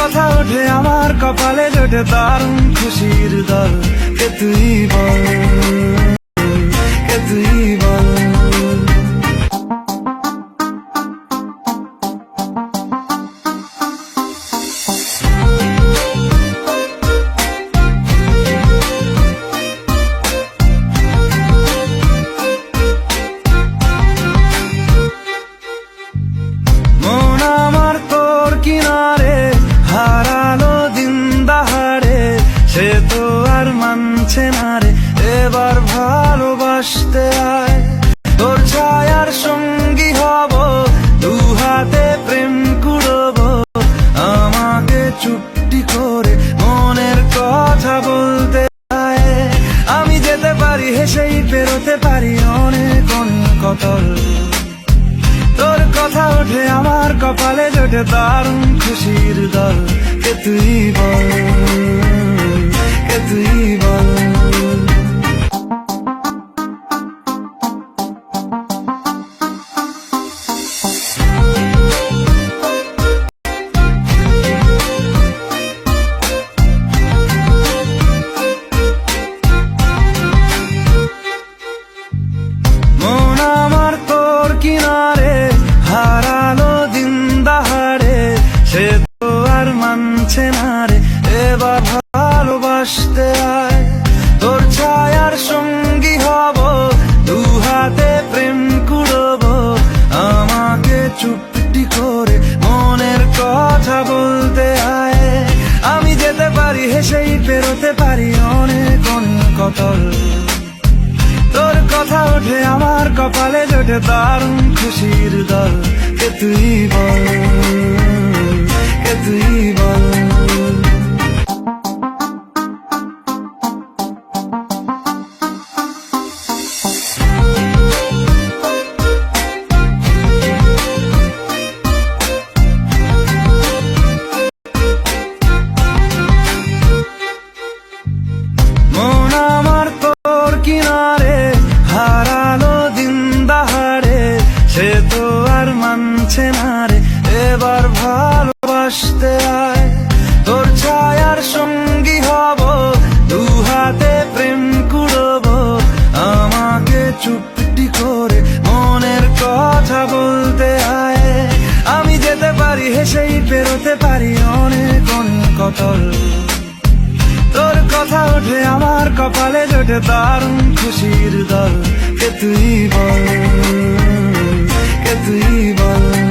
কথা ওঠে আমার কপালে জোটে দারুণ খুশির দল। কে তুই বল, কে তুই বল। মন আমার তোর কিনারে হারালো দিন দাহাড়ে, সে তো আর মানছে না রে এবার ভালোবাসতে আয়। তোর ছায়ার সঙ্গী হব, দু হাতে প্রেম কুড়বো, আমাকে চুপটি করে মনের কথা বলতে আয়। আমি যেতে পারি হেসেই পেরোতে পারি অনেক অনেক অতল। তোর কথা ওঠে আমার কপালে জোটে দারুণ খুশির দল। কে তুই বল, কে তুই বল। মন আমার তোর কিনারে হারালো দিন দাহাড়ে, সে তো আর মানছে না রে এবার ভালোবাসতে আয়। তোর ছায়ার সঙ্গী হব, দু হাতে প্রেম কুড়বো, আমাকে চুপটি করে মনের কথা বলতে আয়। আমি যেতে পারি হেসেই পেরোতে পারি অনেক অনেক অতল। তোর কথা ওঠে আমার কপালে জোটে দারুণ খুশির দল। কে তুই বল, কে তুই বল। মন আমার তোর কিনারে হারালো দিন দাহাড়ে, সে তো আর মানছে না রে এবার ভালোবাসতে আয়। তোর ছায়ার সঙ্গী হব, দু হাতে প্রেম কুড়বো, আমাকে চুপটি করে মনের কথা বলতে আয়। আমি যেতে পারি হেসেই পেরোতে পারি অনেক অনেক অতল। তোর কথা ওঠে আমার কপালে জোটে দারুণ খুশির দল। কে তুই বল, কে তুই বল।